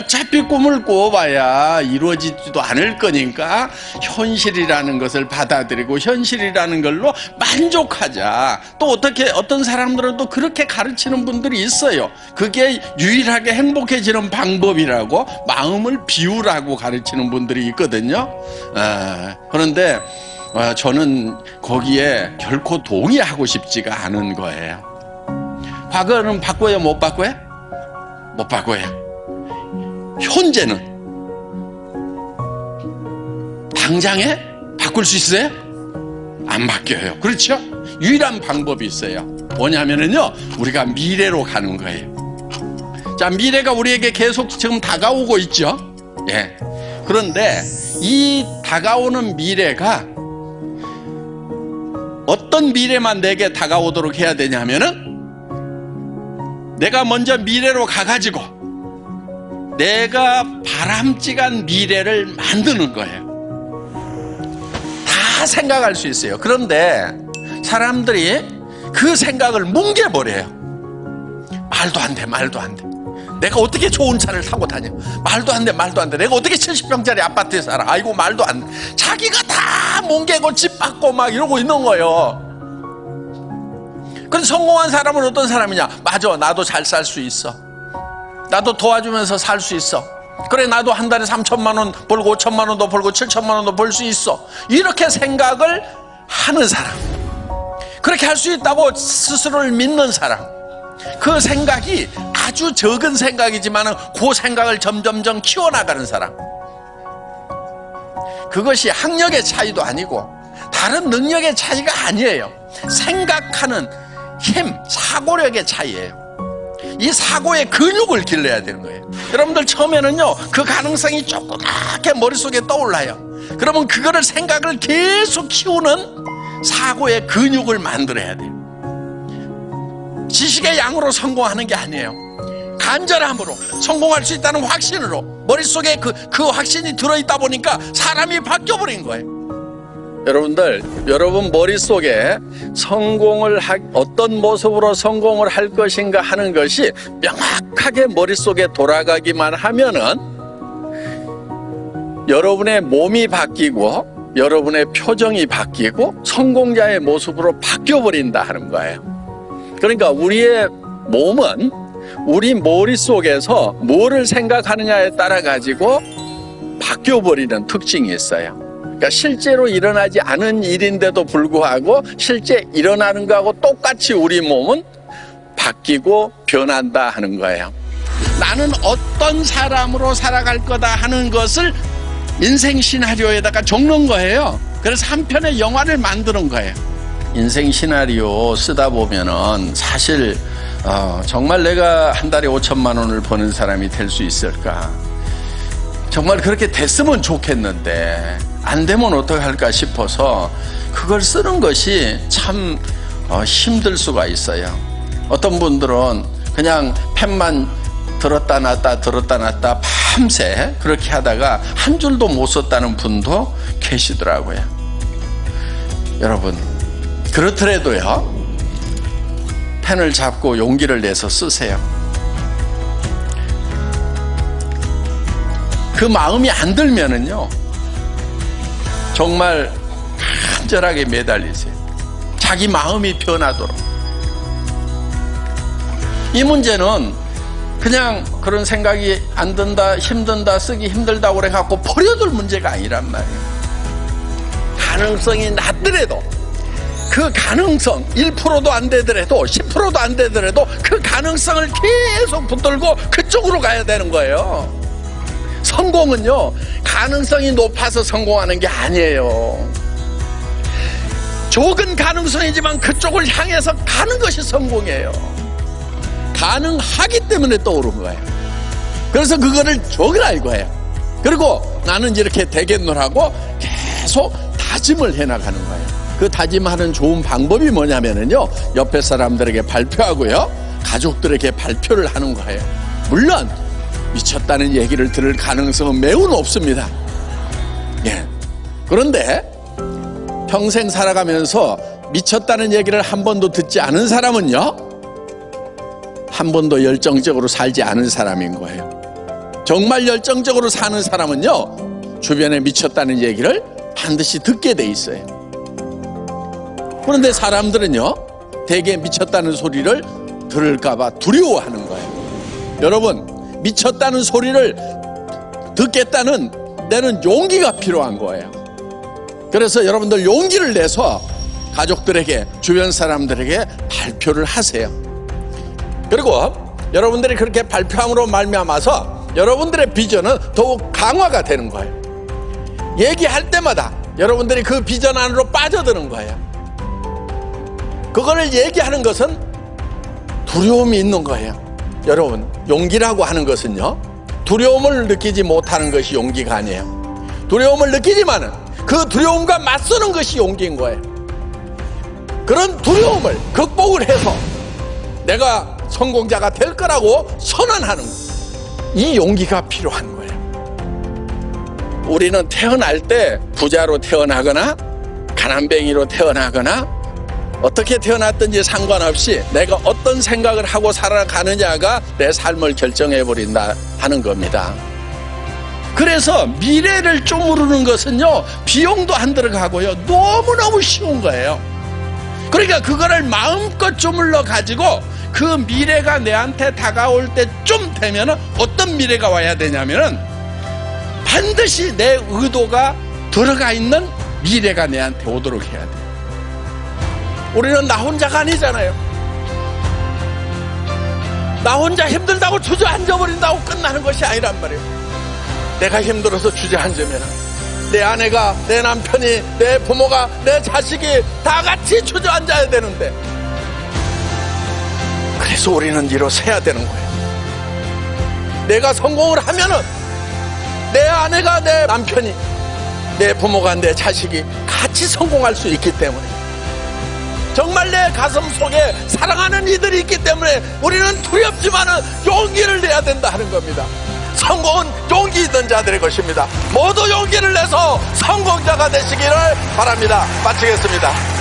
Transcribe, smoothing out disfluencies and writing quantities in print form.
어차피 꿈을 꿔봐야 이루어지지도 않을 거니까 현실이라는 것을 받아들이고 현실이라는 걸로 만족하자. 또 어떤 사람들은 또 그렇게 가르치는 분들이 있어요. 그게 유일하게 행복해지는 방법이라고, 마음을 비우라고 가르치는 분들이 있거든요. 그런데 저는 거기에 결코 동의하고 싶지가 않은 거예요. 과거는 바꿔요, 못 바꿔요? 못 바꿔요. 현재는 당장에 바꿀 수 있어요? 안 바뀌어요. 그렇죠? 유일한 방법이 있어요. 뭐냐면요, 우리가 미래로 가는 거예요. 자, 미래가 우리에게 계속 지금 다가오고 있죠. 예. 그런데 이 다가오는 미래가 어떤 미래만 내게 다가오도록 해야 되냐면은, 내가 먼저 미래로 가가지고 내가 바람직한 미래를 만드는 거예요. 다 생각할 수 있어요. 그런데 사람들이 그 생각을 뭉개버려요. 말도 안 돼, 말도 안 돼. 내가 어떻게 좋은 차를 타고 다녀? 말도 안 돼, 말도 안 돼. 내가 어떻게 70평짜리 아파트에 살아? 아이고, 말도 안 돼. 자기가 다 뭉개고 집 받고 막 이러고 있는 거예요. 그런데 성공한 사람은 어떤 사람이냐? 맞아, 나도 잘 살 수 있어. 나도 도와주면서 살 수 있어. 그래, 나도 한 달에 3천만 원 벌고 5천만 원도 벌고 7천만 원도 벌 수 있어. 이렇게 생각을 하는 사람, 그렇게 할 수 있다고 스스로를 믿는 사람, 그 생각이 아주 적은 생각이지만 그 생각을 점점점 키워나가는 사람, 그것이 학력의 차이도 아니고 다른 능력의 차이가 아니에요. 생각하는 힘, 사고력의 차이예요. 이 사고의 근육을 길러야 되는 거예요. 여러분들 처음에는요, 그 가능성이 조그맣게 머릿속에 떠올라요. 그러면 그거를 생각을 계속 키우는 사고의 근육을 만들어야 돼요. 지식의 양으로 성공하는 게 아니에요. 간절함으로, 성공할 수 있다는 확신으로, 머릿속에 그 확신이 들어있다 보니까 사람이 바뀌어버린 거예요. 여러분들, 여러분 머릿속에 어떤 모습으로 성공을 할 것인가 하는 것이 명확하게 머릿속에 돌아가기만 하면은 여러분의 몸이 바뀌고 여러분의 표정이 바뀌고 성공자의 모습으로 바뀌어버린다 하는 거예요. 그러니까 우리의 몸은 우리 머릿속에서 뭐를 생각하느냐에 따라 가지고 바뀌어버리는 특징이 있어요. 그러니까 실제로 일어나지 않은 일인데도 불구하고 실제 일어나는 거하고 똑같이 우리 몸은 바뀌고 변한다 하는 거예요. 나는 어떤 사람으로 살아갈 거다 하는 것을 인생 시나리오에다가 적는 거예요. 그래서 한 편의 영화를 만드는 거예요. 인생 시나리오 쓰다 보면은 사실 정말 내가 한 달에 5천만 원을 버는 사람이 될 수 있을까? 정말 그렇게 됐으면 좋겠는데 안 되면 어떡할까 싶어서 그걸 쓰는 것이 참 힘들 수가 있어요. 어떤 분들은 그냥 펜만 들었다 놨다 밤새 그렇게 하다가 한 줄도 못 썼다는 분도 계시더라고요. 여러분, 그렇더라도요, 펜을 잡고 용기를 내서 쓰세요. 그 마음이 안 들면은요, 정말 간절하게 매달리세요. 자기 마음이 변하도록. 이 문제는 그냥 그런 생각이 안 든다, 힘든다, 쓰기 힘들다 그래 갖고 버려둘 문제가 아니란 말이에요. 가능성이 낮더라도 그 가능성 1%도 안 되더라도 10%도 안 되더라도 그 가능성을 계속 붙들고 그쪽으로 가야 되는 거예요. 성공은요, 가능성이 높아서 성공하는 게 아니에요. 적은 가능성이지만 그쪽을 향해서 가는 것이 성공이에요. 가능하기 때문에 떠오른 거예요. 그래서 그거를 적으라 이거예요. 그리고 나는 이렇게 되겠노라고 계속 다짐을 해나가는 거예요. 그 다짐하는 좋은 방법이 뭐냐면요, 옆에 사람들에게 발표하고요, 가족들에게 발표를 하는 거예요. 물론 미쳤다는 얘기를 들을 가능성은 매우 높습니다. 예. 그런데 평생 살아가면서 미쳤다는 얘기를 한 번도 듣지 않은 사람은요, 한 번도 열정적으로 살지 않은 사람인 거예요. 정말 열정적으로 사는 사람은요, 주변에 미쳤다는 얘기를 반드시 듣게 돼 있어요. 그런데 사람들은요, 대개 미쳤다는 소리를 들을까봐 두려워하는 거예요. 여러분, 미쳤다는 소리를 듣겠다는 내는 용기가 필요한 거예요. 그래서 여러분들 용기를 내서 가족들에게, 주변 사람들에게 발표를 하세요. 그리고 여러분들이 그렇게 발표함으로 말미암아서 여러분들의 비전은 더욱 강화가 되는 거예요. 얘기할 때마다 여러분들이 그 비전 안으로 빠져드는 거예요. 그거를 얘기하는 것은 두려움이 있는 거예요. 여러분, 용기라고 하는 것은요, 두려움을 느끼지 못하는 것이 용기가 아니에요. 두려움을 느끼지만은 그 두려움과 맞서는 것이 용기인 거예요. 그런 두려움을 극복을 해서 내가 성공자가 될 거라고 선언하는 이 용기가 필요한 거예요. 우리는 태어날 때 부자로 태어나거나 가난뱅이로 태어나거나 어떻게 태어났든지 상관없이 내가 어떤 생각을 하고 살아가느냐가 내 삶을 결정해버린다 하는 겁니다. 그래서 미래를 쪼무르는 것은요, 비용도 안 들어가고요, 너무너무 쉬운 거예요. 그러니까 그거를 마음껏 쪼물러 가지고 그 미래가 내한테 다가올 때쯤 되면 어떤 미래가 와야 되냐면은 반드시 내 의도가 들어가 있는 미래가 내한테 오도록 해야 돼요. 우리는 나 혼자가 아니잖아요. 나 혼자 힘들다고 주저앉아버린다고 끝나는 것이 아니란 말이에요. 내가 힘들어서 주저앉으면 내 아내가, 내 남편이, 내 부모가, 내 자식이 다 같이 주저앉아야 되는데, 그래서 우리는 일어서야 되는 거예요. 내가 성공을 하면은 내 아내가, 내 남편이, 내 부모가, 내 자식이 같이 성공할 수 있기 때문에, 정말 내 가슴 속에 사랑하는 이들이 있기 때문에 우리는 두렵지만은 용기를 내야 된다 하는 겁니다. 성공은 용기 있는 자들의 것입니다. 모두 용기를 내서 성공자가 되시기를 바랍니다. 마치겠습니다.